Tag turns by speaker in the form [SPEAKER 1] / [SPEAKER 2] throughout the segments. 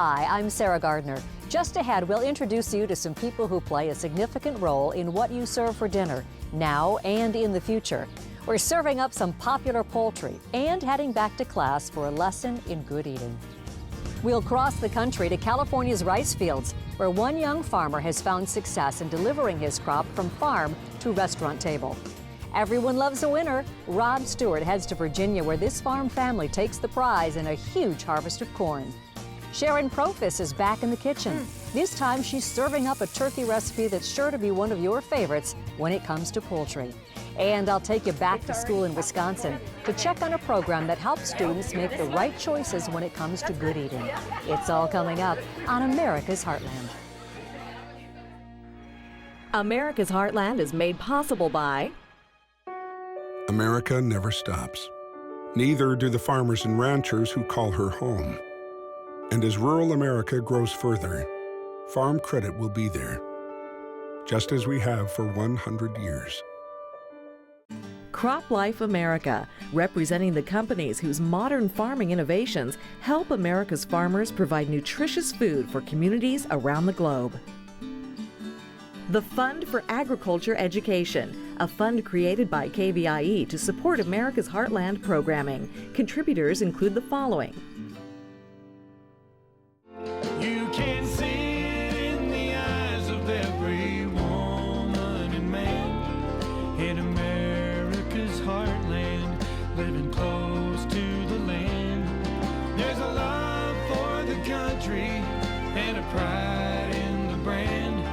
[SPEAKER 1] Hi, I'm Sarah Gardner. Just ahead, we'll introduce you to some people who play a significant role in what you serve for dinner, now and in the future. We're serving up some popular poultry and heading back to class for a lesson in good eating. We'll cross the country to California's rice fields, where one young farmer has found success in delivering his crop from farm to restaurant table. Everyone loves a winner. Rob Stewart heads to Virginia, where this farm family takes the prize in a huge harvest of corn. Sharon Profis is back in the kitchen. This time she's serving up a turkey recipe that's sure to be one of your favorites when it comes to poultry. And I'll take you back to school in Wisconsin to check on a program that helps students make the right choices when it comes to good eating. It's all coming up on America's Heartland.
[SPEAKER 2] America's Heartland is made possible by
[SPEAKER 3] America never stops. Neither do the farmers and ranchers who call her home. And as rural America grows further, farm credit will be there, just as we have for 100 years.
[SPEAKER 2] Crop Life America, representing the companies whose modern farming innovations help America's farmers provide nutritious food for communities around the globe. The Fund for Agriculture Education, a fund created by KVIE to support America's Heartland programming. Contributors include the following.
[SPEAKER 4] You can see it in the eyes of every woman and man in America's heartland, living close to the land. There's a love for the country and a pride in the brand.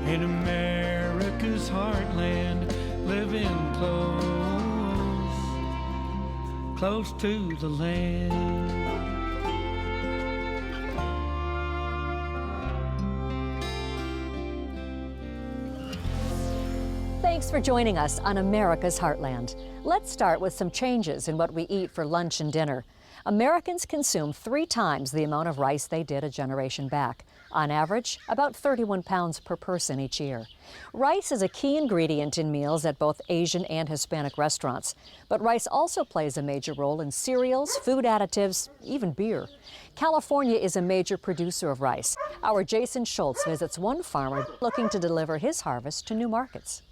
[SPEAKER 4] In America's heartland, living close to the land.
[SPEAKER 1] Thanks for joining us on America's Heartland. Let's start with some changes in what we eat for lunch and dinner. Americans consume 3 times the amount of rice they did a generation back. On average, about 31 pounds per person each year. Rice is a key ingredient in meals at both Asian and Hispanic restaurants. But rice also plays a major role in cereals, food additives, even beer. California is a major producer of rice. Our Jason Schultz visits one farmer looking to deliver his harvest to new markets.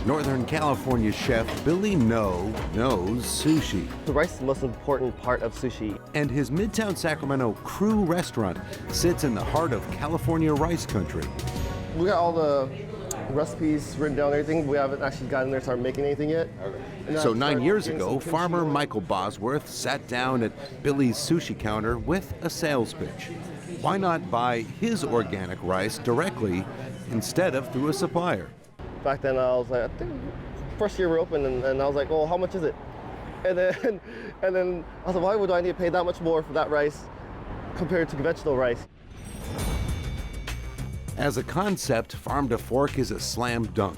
[SPEAKER 5] Northern California chef Billy No knows sushi.
[SPEAKER 6] The rice is the most important part of sushi.
[SPEAKER 5] And his Midtown Sacramento Crew restaurant sits in the heart of California rice country.
[SPEAKER 6] We got all the recipes written down and everything. We haven't actually gotten there to start making anything yet.
[SPEAKER 5] So 9 years ago, farmer Michael Bosworth sat down at Billy's sushi counter with a sales pitch. Why not buy his organic rice directly instead of through a supplier?
[SPEAKER 6] Back then I was like, I think first year we're open, and I was like, oh, how much is it? And then I was like, why would I need to pay that much more for that rice compared to conventional rice?
[SPEAKER 5] As a concept, farm to fork is a slam dunk.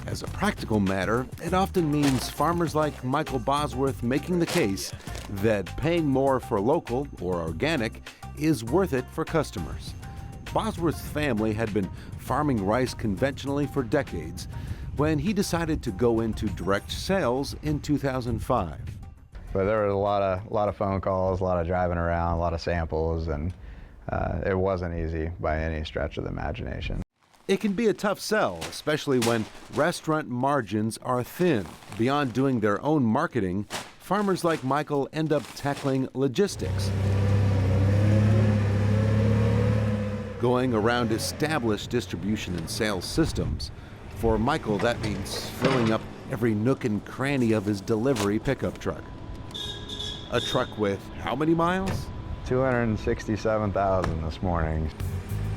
[SPEAKER 5] As a practical matter, it often means farmers like Michael Bosworth making the case that paying more for local or organic is worth it for customers. Bosworth's family had been farming rice conventionally for decades when he decided to go into direct sales in 2005.
[SPEAKER 7] But there were a lot of phone calls, a lot of driving around, a lot of samples, and it wasn't easy by any stretch of the imagination.
[SPEAKER 5] It can be a tough sell, especially when restaurant margins are thin. Beyond doing their own marketing, farmers like Michael end up tackling logistics. Going around established distribution and sales systems. For Michael, that means filling up every nook and cranny of his delivery pickup truck. A truck with how many miles?
[SPEAKER 7] 267,000 this morning.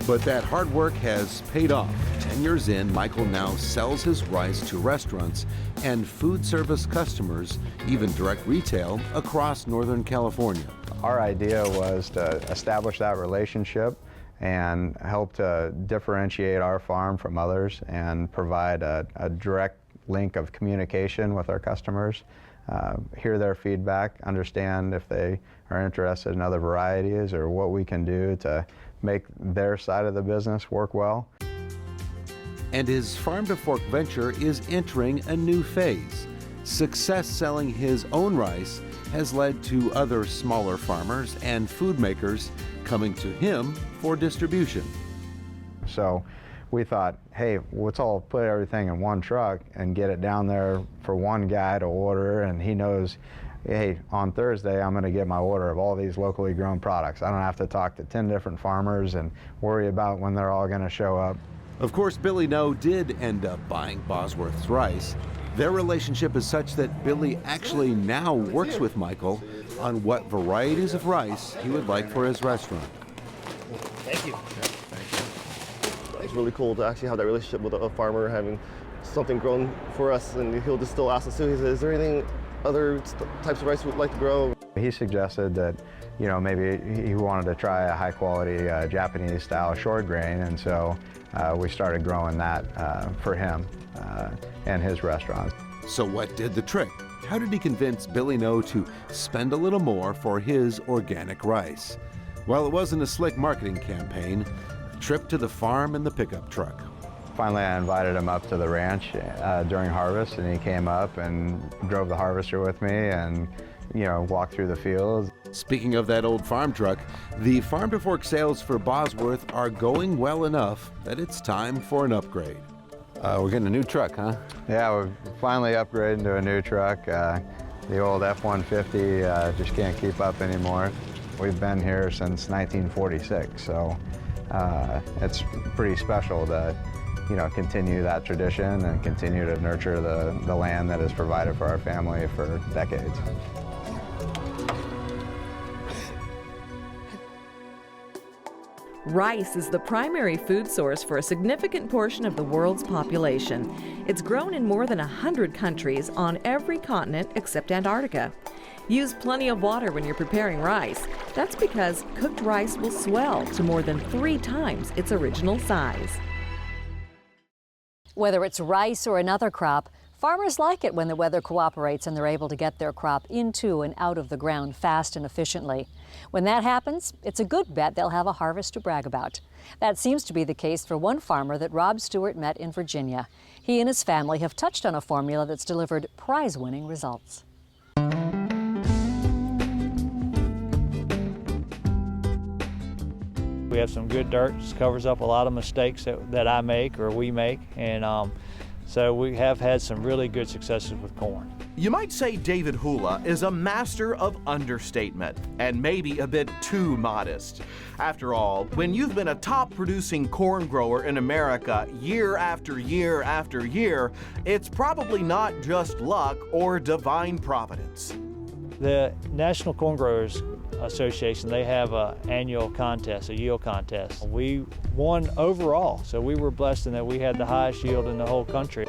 [SPEAKER 5] But that hard work has paid off. 10 years in, Michael now sells his rice to restaurants and food service customers, even direct retail, across Northern California.
[SPEAKER 7] Our idea was to establish that relationship and help to differentiate our farm from others and provide a direct link of communication with our customers, hear their feedback, understand if they are interested in other varieties or what we can do to make their side of the business work well.
[SPEAKER 5] And his farm to fork venture is entering a new phase. Success selling his own rice has led to other smaller farmers and food makers coming to him for distribution.
[SPEAKER 7] So we thought, hey, let's all put everything in one truck and get it down there for one guy to order, and he knows, hey, on Thursday I'm going to get my order of all these locally grown products. I don't have to talk to 10 different farmers and worry about when they're all going to show up.
[SPEAKER 5] Of course, Billy No did end up buying Bosworth's rice. Their relationship is such that Billy actually now works with Michael on what varieties of rice he would like for his restaurant.
[SPEAKER 6] Thank you. It's really cool to actually have that relationship with a farmer, having something grown for us, and he'll just still ask us too. He says, "Is there anything other types of rice we'd like to grow?"
[SPEAKER 7] He suggested that, maybe he wanted to try a high-quality Japanese-style short grain, and so we started growing that for him and his restaurant.
[SPEAKER 5] So what did the trick? How did he convince Billy No to spend a little more for his organic rice? Well, it wasn't a slick marketing campaign. A trip to the farm in the pickup truck.
[SPEAKER 7] Finally, I invited him up to the ranch during harvest, and he came up and drove the harvester with me and, walked through the fields.
[SPEAKER 5] Speaking of that old farm truck, the farm to fork sales for Bosworth are going well enough that it's time for an upgrade. We're getting a new truck, huh?
[SPEAKER 7] Yeah, we're finally upgrading to a new truck. The old F-150 just can't keep up anymore. We've been here since 1946, so it's pretty special to continue that tradition and continue to nurture the land that has provided for our family for decades.
[SPEAKER 2] Rice is the primary food source for a significant portion of the world's population. It's grown in more than 100 countries on every continent except Antarctica. Use plenty of water when you're preparing rice. That's because cooked rice will swell to more than 3 times its original size.
[SPEAKER 1] Whether it's rice or another crop, farmers like it when the weather cooperates and they're able to get their crop into and out of the ground fast and efficiently. When that happens, it's a good bet they'll have a harvest to brag about. That seems to be the case for one farmer that Rob Stewart met in Virginia. He and his family have touched on a formula that's delivered prize-winning results.
[SPEAKER 8] We have some good dirt, just covers up a lot of mistakes that I make or we make, and so we have had some really good successes with corn.
[SPEAKER 9] You might say David Hula is a master of understatement, and maybe a bit too modest. After all, when you've been a top producing corn grower in America year after year after year, it's probably not just luck or divine providence.
[SPEAKER 8] The National Corn Growers Association, they have an annual contest, a yield contest. We won overall, so we were blessed in that we had the highest yield in the whole country.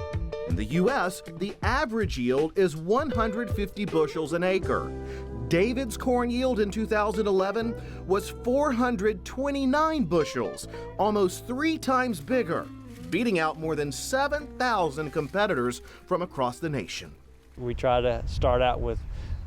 [SPEAKER 9] In the U.S., the average yield is 150 bushels an acre. David's corn yield in 2011 was 429 bushels, almost 3 times bigger, beating out more than 7,000 competitors from across the nation.
[SPEAKER 8] We try to start out with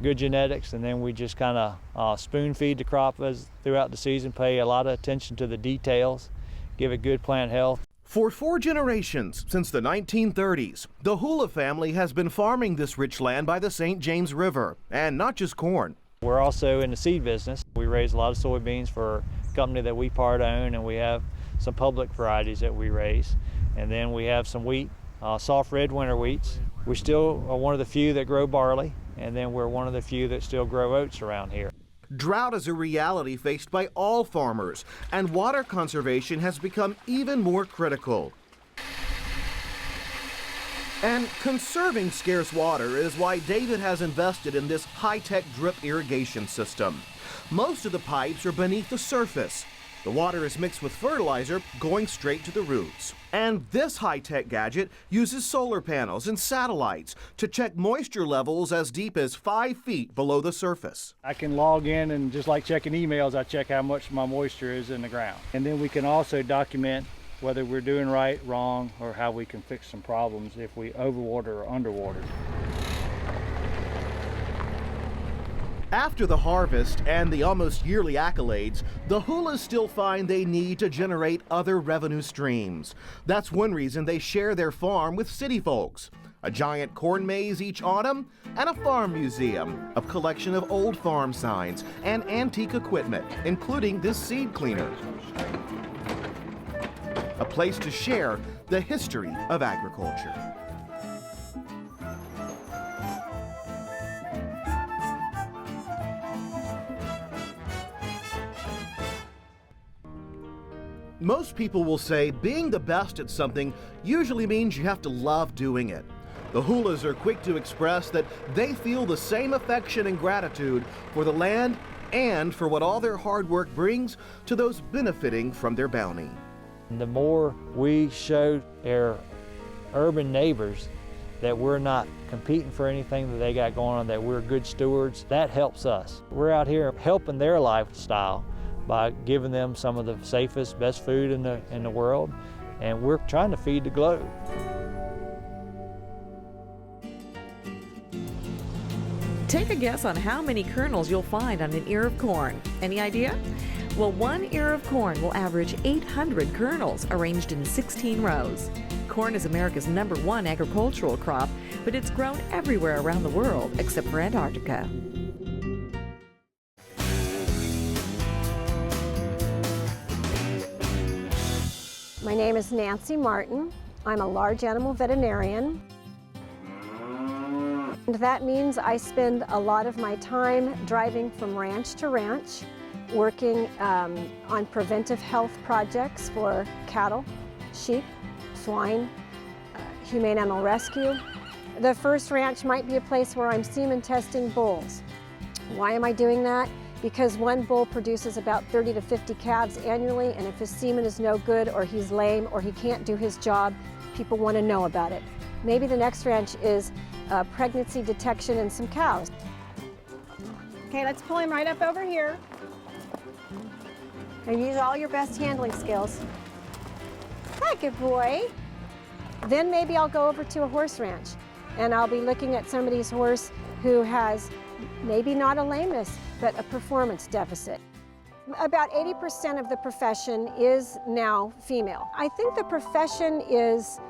[SPEAKER 8] good genetics, and then we just kind of spoon feed the crop throughout the season, pay a lot of attention to the details, give it good plant health.
[SPEAKER 9] For 4 generations, since the 1930s, the Hula family has been farming this rich land by the St. James River, and not just corn.
[SPEAKER 8] We're also in the seed business. We raise a lot of soybeans for a company that we part own, and we have some public varieties that we raise. And then we have some wheat, soft red winter wheats. We still are one of the few that grow barley, and then we're one of the few that still grow oats around here.
[SPEAKER 9] Drought is a reality faced by all farmers, and water conservation has become even more critical. And conserving scarce water is why David has invested in this high-tech drip irrigation system. Most of the pipes are beneath the surface. The water is mixed with fertilizer going straight to the roots. And this high-tech gadget uses solar panels and satellites to check moisture levels as deep as 5 feet below the surface.
[SPEAKER 10] I can log in, and just like checking emails, I check how much my moisture is in the ground. And then we can also document whether we're doing right, wrong, or how we can fix some problems if we overwater or underwater.
[SPEAKER 9] After the harvest and the almost yearly accolades, the Hulas still find they need to generate other revenue streams. That's one reason they share their farm with city folks. a giant corn maze each autumn, and a farm museum, a collection of old farm signs and antique equipment, including this seed cleaner. A place to share the history of agriculture. Most people will say being the best at something usually means you have to love doing it. The Hulas are quick to express that they feel the same affection and gratitude for the land and for what all their hard work brings to those benefiting from their bounty.
[SPEAKER 8] The more we show our urban neighbors that we're not competing for anything that they got going on, that we're good stewards, that helps us. We're out here helping their lifestyle by giving them some of the safest, best food in the world, and we're trying to feed the globe.
[SPEAKER 2] Take a guess on how many kernels you'll find on an ear of corn. Any idea? Well, 1 ear of corn will average 800 kernels arranged in 16 rows. Corn is America's #1 agricultural crop, but it's grown everywhere around the world except for Antarctica.
[SPEAKER 11] My name is Nancy Martin. I'm a large animal veterinarian. And that means I spend a lot of my time driving from ranch to ranch, working on preventive health projects for cattle, sheep, swine, humane animal rescue. The first ranch might be a place where I'm semen testing bulls. Why am I doing that? Because one bull produces about 30 to 50 calves annually, and if his semen is no good or he's lame or he can't do his job, people want to know about it. Maybe the next ranch is pregnancy detection in some cows. Okay, let's pull him right up over here. And use all your best handling skills. Hi, good boy. Then maybe I'll go over to a horse ranch, and I'll be looking at somebody's horse who has maybe not a lameness, but a performance deficit. About 80% of the profession is now female. I think the profession is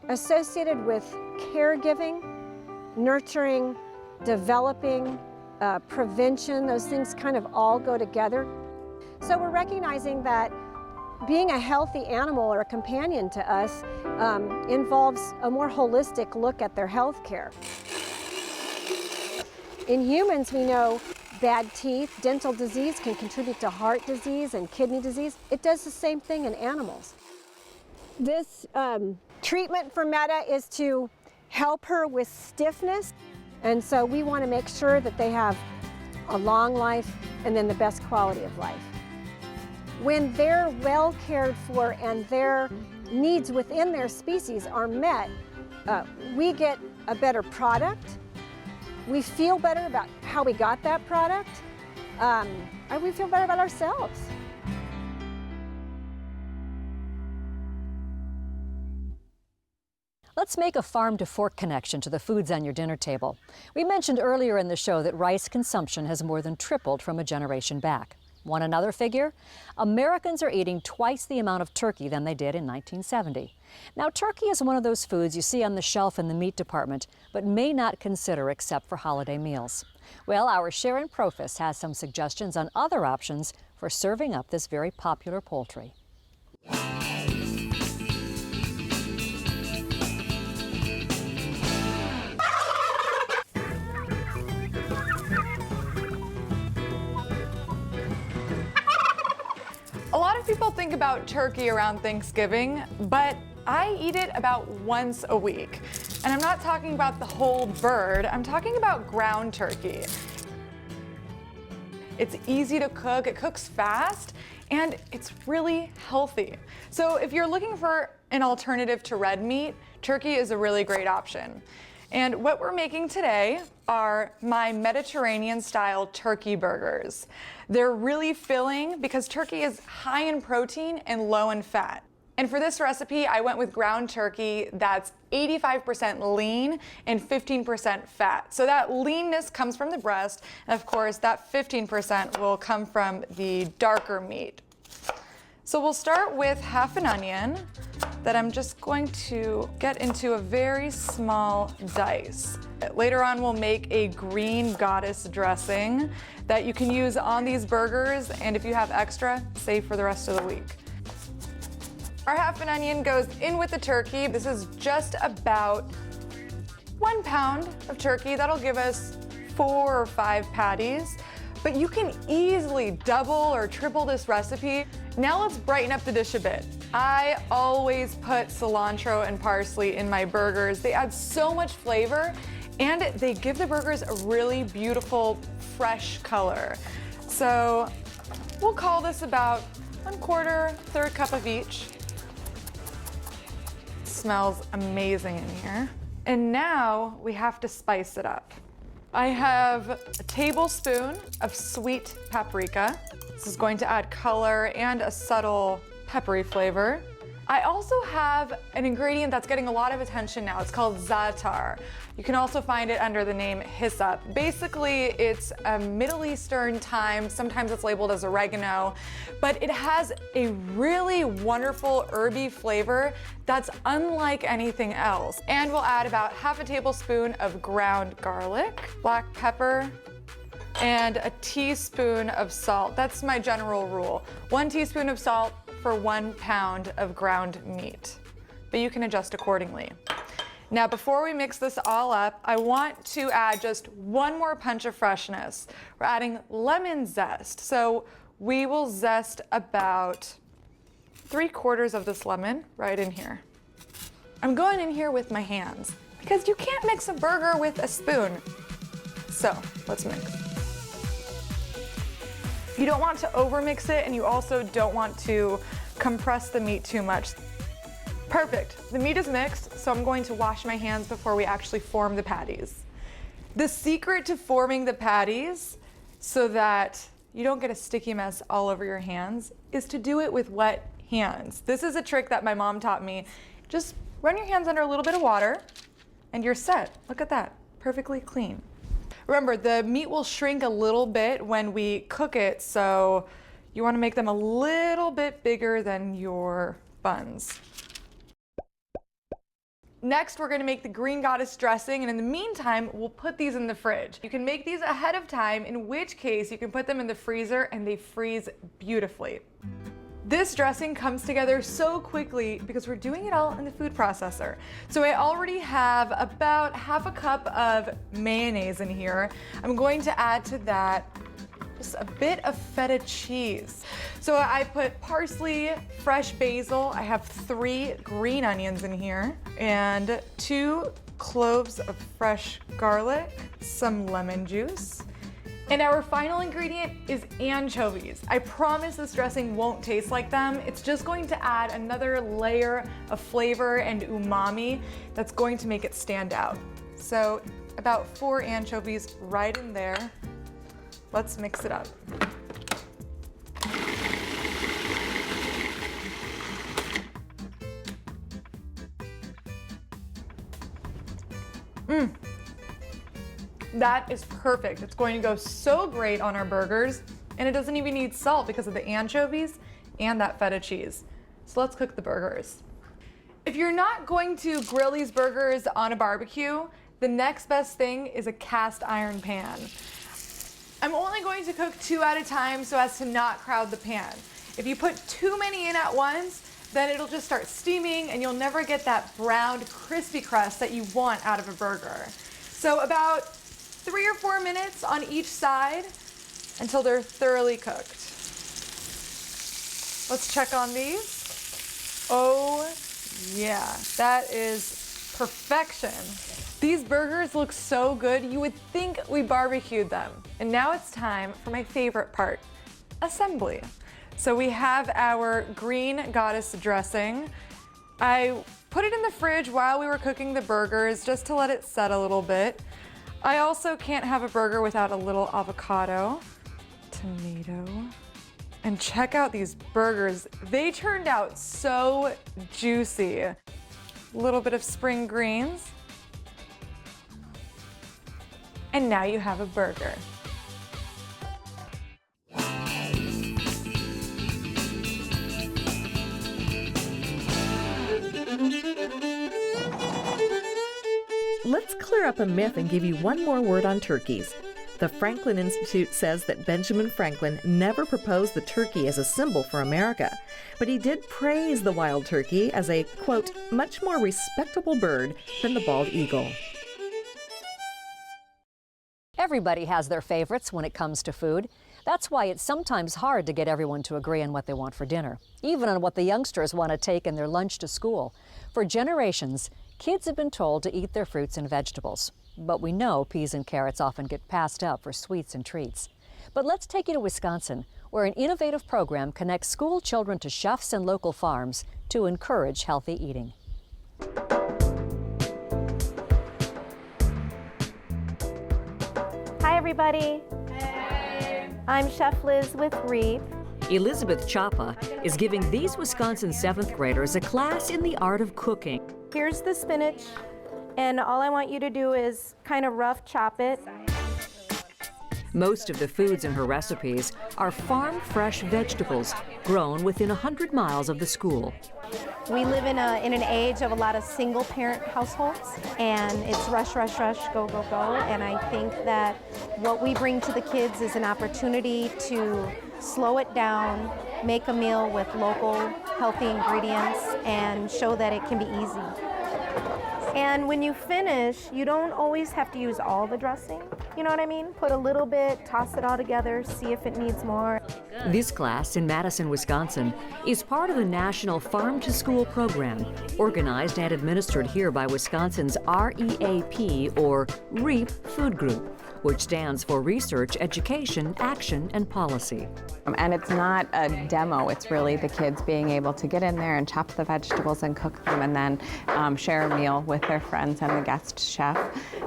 [SPEAKER 11] associated with caregiving, nurturing, developing, prevention. Those things kind of all go together. So we're recognizing that being a healthy animal or a companion to us involves a more holistic look at their health care. In humans, we know bad teeth, dental disease can contribute to heart disease and kidney disease. It does the same thing in animals. This treatment for Meta is to help her with stiffness, and so we want to make sure that they have a long life and then the best quality of life. When they're well cared for and their needs within their species are met, we get a better product. We feel better about how we got that product, and we feel better about ourselves.
[SPEAKER 1] Let's make a farm-to-fork connection to the foods on your dinner table. We mentioned earlier in the show that rice consumption has more than tripled from a generation back. Want another figure? Americans are eating twice the amount of turkey than they did in 1970. Now, turkey is one of those foods you see on the shelf in the meat department, but may not consider except for holiday meals. Well, our Sharon Profis has some suggestions on other options for serving up this very popular poultry.
[SPEAKER 12] A lot of people think about turkey around Thanksgiving, but I eat it about once a week. And I'm not talking about the whole bird, I'm talking about ground turkey. It's easy to cook, it cooks fast, and it's really healthy. So if you're looking for an alternative to red meat, turkey is a really great option. And what we're making today are my Mediterranean-style turkey burgers. They're really filling because turkey is high in protein and low in fat. And for this recipe, I went with ground turkey that's 85% lean and 15% fat. So that leanness comes from the breast, and of course, that 15% will come from the darker meat. So we'll start with half an onion that I'm just going to get into a very small dice. Later on, we'll make a green goddess dressing that you can use on these burgers, and if you have extra, save for the rest of the week. Our half an onion goes in with the turkey. This is just about 1 pound of turkey. That'll give us 4 or 5 patties, but you can easily double or triple this recipe. Now let's brighten up the dish a bit. I always put cilantro and parsley in my burgers. They add so much flavor and they give the burgers a really beautiful, fresh color. So we'll call this about 1/4, 1/3 cup of each. Smells amazing in here. And now we have to spice it up. I have a tablespoon of sweet paprika. This is going to add color and a subtle peppery flavor. I also have an ingredient that's getting a lot of attention now. It's called za'atar. You can also find it under the name hyssop. Basically, it's a Middle Eastern thyme. Sometimes it's labeled as oregano, but it has a really wonderful herby flavor that's unlike anything else. And we'll add about half a tablespoon of ground garlic, black pepper, and a teaspoon of salt. That's my general rule. 1 teaspoon of salt for 1 pound of ground meat, but you can adjust accordingly. Now, before we mix this all up, I want to add just one more punch of freshness. We're adding lemon zest. So we will zest about 3/4 of this lemon right in here. I'm going in here with my hands because you can't mix a burger with a spoon. So let's mix. You don't want to overmix it, and you also don't want to compress the meat too much. Perfect. The meat is mixed, so I'm going to wash my hands before we actually form the patties. The secret to forming the patties so that you don't get a sticky mess all over your hands is to do it with wet hands. This is a trick that my mom taught me. Just run your hands under a little bit of water and you're set. Look at that, perfectly clean. Remember, the meat will shrink a little bit when we cook it, so you want to make them a little bit bigger than your buns. Next, we're going to make the green goddess dressing, and in the meantime, we'll put these in the fridge. You can make these ahead of time, in which case you can put them in the freezer and they freeze beautifully. This dressing comes together so quickly because we're doing it all in the food processor. So I already have about half a cup of mayonnaise in here. I'm going to add to that just a bit of feta cheese. So I put parsley, fresh basil. I have 3 green onions in here and 2 cloves of fresh garlic, some lemon juice. And our final ingredient is anchovies. I promise this dressing won't taste like them. It's just going to add another layer of flavor and umami that's going to make it stand out. So about 4 anchovies right in there. Let's mix it up. That is perfect. It's going to go so great on our burgers, and it doesn't even need salt because of the anchovies and that feta cheese. So let's cook the burgers. If you're not going to grill these burgers on a barbecue, the next best thing is a cast iron pan. I'm only going to cook 2 at a time so as to not crowd the pan. If you put too many in at once, then it'll just start steaming and you'll never get that browned, crispy crust that you want out of a burger. So about 3 or 4 minutes on each side until they're thoroughly cooked. Let's check on these. Oh yeah, that is perfection. These burgers look so good, you would think we barbecued them. And now it's time for my favorite part, assembly. So we have our green goddess dressing. I put it in the fridge while we were cooking the burgers just to let it set a little bit. I also can't have a burger without a little avocado, tomato, and check out these burgers. They turned out so juicy. A little bit of spring greens. And now you have a burger.
[SPEAKER 2] clear up a myth and give you one more word on turkeys. The Franklin Institute says that Benjamin Franklin never proposed the turkey as a symbol for America, but he did praise the wild turkey as a, quote, much more respectable bird than the bald eagle.
[SPEAKER 1] Everybody has their favorites when it comes to food. That's why it's sometimes hard to get everyone to agree on what they want for dinner, even on what the youngsters want to take in their lunch to school. For generations, kids have been told to eat their fruits and vegetables. But we know peas and carrots often get passed up for sweets and treats. But let's take you to Wisconsin, where an innovative program connects school children to chefs and local farms to encourage healthy eating.
[SPEAKER 13] Hi, everybody. Hey. I'm Chef Liz with REAP.
[SPEAKER 1] Elizabeth Chapa is giving these Wisconsin 7th graders a class in the art of cooking.
[SPEAKER 13] Here's the spinach, and all I want you to do is kind of rough chop it.
[SPEAKER 1] Most of the foods in her recipes are farm-fresh vegetables grown within 100 miles of the school.
[SPEAKER 13] We live in an age of a lot of single-parent households, and it's rush, rush, rush, go, go, go. And I think that what we bring to the kids is an opportunity to slow it down, make a meal with local, healthy ingredients, and show that it can be easy. And when you finish, you don't always have to use all the dressing. You know what I mean? Put a little bit, toss it all together, see if it needs more.
[SPEAKER 1] This class in Madison, Wisconsin is part of the National Farm to School program, organized and administered here by Wisconsin's REAP, or REAP Food Group, which stands for Research, Education, Action, and Policy.
[SPEAKER 14] And it's not a demo, it's really the kids being able to get in there and chop the vegetables and cook them, and then share a meal with their friends and the guest chef,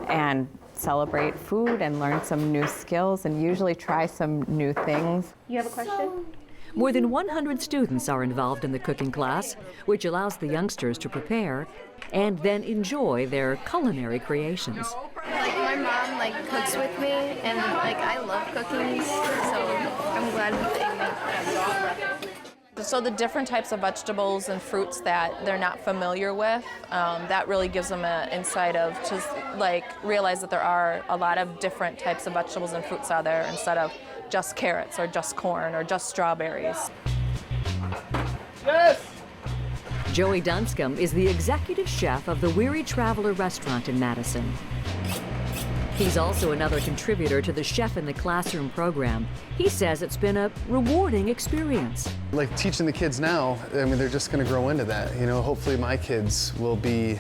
[SPEAKER 14] and celebrate food and learn some new skills and usually try some new things.
[SPEAKER 13] You have a question?
[SPEAKER 1] More than 100 students are involved in the cooking class, which allows the youngsters to prepare and then enjoy their culinary creations.
[SPEAKER 15] Like, my mom cooks with me, and I love cooking, so I'm glad that they make them.
[SPEAKER 16] So the different types of vegetables and fruits that they're not familiar with, that really gives them an insight of just realize that there are a lot of different types of vegetables and fruits out there instead of just carrots or just corn or just strawberries.
[SPEAKER 4] Yes!
[SPEAKER 1] Joey Dunscombe is the executive chef of the Weary Traveler restaurant in Madison. He's also another contributor to the Chef in the Classroom program. He says it's been a rewarding experience.
[SPEAKER 17] Like teaching the kids now, I mean, they're just going to grow into that. You know, hopefully my kids will be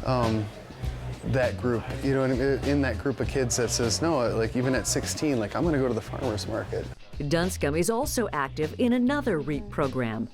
[SPEAKER 17] that group, you know, in that group of kids that says, no, like even at 16, like I'm going to go to the farmer's market.
[SPEAKER 1] Dunscombe is also active in another REAP program,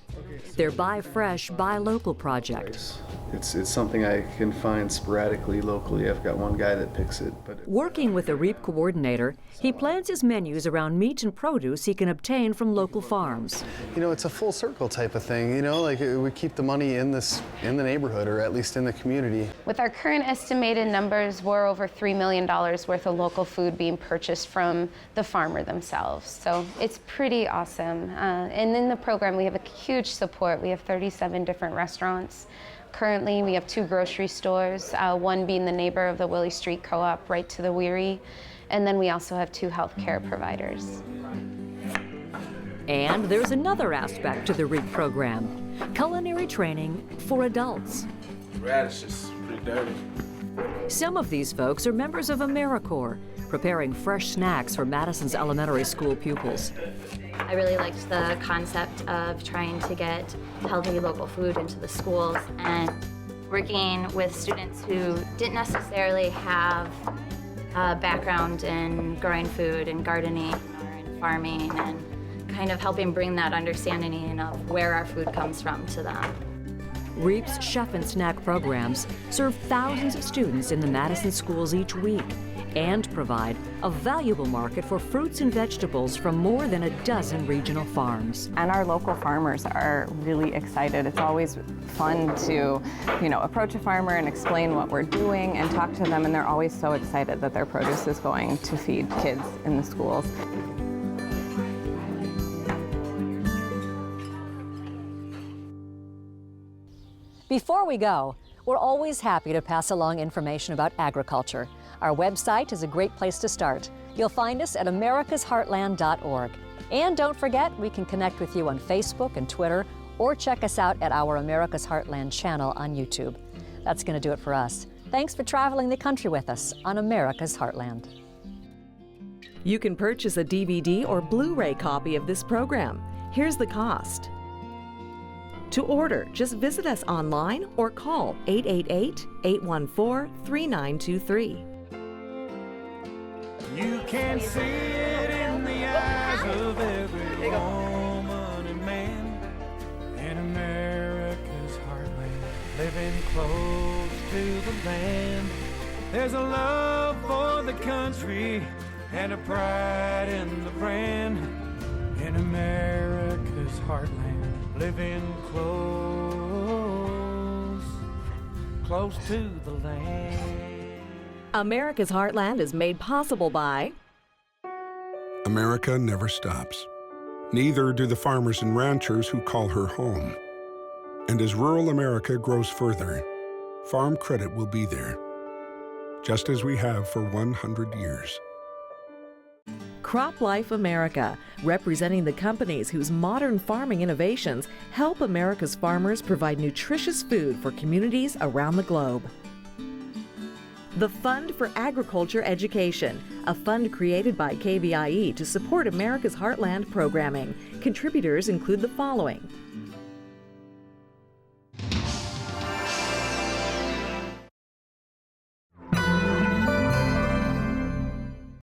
[SPEAKER 1] their Buy Fresh, Buy Local project.
[SPEAKER 17] It's something I can find sporadically locally. I've got one guy that picks it.
[SPEAKER 1] Working with a REAP coordinator, he plans his menus around meat and produce he can obtain from local farms.
[SPEAKER 17] You know, it's a full circle type of thing, you know, like we keep the money in the neighborhood, or at least in the community.
[SPEAKER 15] With our current estimated numbers, we're over $3 million worth of local food being purchased from the farmer themselves. So it's pretty awesome. And in the program, we have a huge support. We have 37 different restaurants. Currently, we have 2 grocery stores, one being the neighbor of the Willie Street Co-op right to the Weary, and then we also have 2 healthcare providers.
[SPEAKER 1] And there's another aspect to the REAP program, culinary training for adults.
[SPEAKER 4] Radishes, pretty dirty.
[SPEAKER 1] Some of these folks are members of AmeriCorps, preparing fresh snacks for Madison's elementary school pupils.
[SPEAKER 18] I really liked the concept of trying to get healthy local food into the schools and working with students who didn't necessarily have a background in growing food and gardening or in farming, and kind of helping bring that understanding of where our food comes from to them.
[SPEAKER 1] REAP's Chef and Snack programs serve thousands of students in the Madison schools each week and provide a valuable market for fruits and vegetables from more than a dozen regional farms.
[SPEAKER 14] And our local farmers are really excited. It's always fun to, approach a farmer and explain what we're doing and talk to them, and they're always so excited that their produce is going to feed kids in the schools.
[SPEAKER 1] Before we go, We're always happy to pass along information about agriculture. Our website is a great place to start. You'll find us at americasheartland.org. And don't forget, we can connect with you on Facebook and Twitter, or check us out at our America's Heartland channel on YouTube. That's going to do it for us. Thanks for traveling the country with us on America's Heartland.
[SPEAKER 2] You can purchase a DVD or Blu-ray copy of this program. Here's the cost. To order, just visit us online or call 888-814-3923.
[SPEAKER 4] You can see it in the eyes of every woman and man in America's heartland, living close to the land. There's a love for the country and a pride in the brand in America's heartland, living close to the land.
[SPEAKER 2] America's Heartland is made possible by
[SPEAKER 3] America never stops. Neither do the farmers and ranchers who call her home. And as rural America grows further, farm credit will be there, just as we have for 100 years.
[SPEAKER 2] Crop Life America, representing the companies whose modern farming innovations help America's farmers provide nutritious food for communities around the globe. The Fund for Agriculture Education, a fund created by KBIE to support America's Heartland programming. Contributors include the following: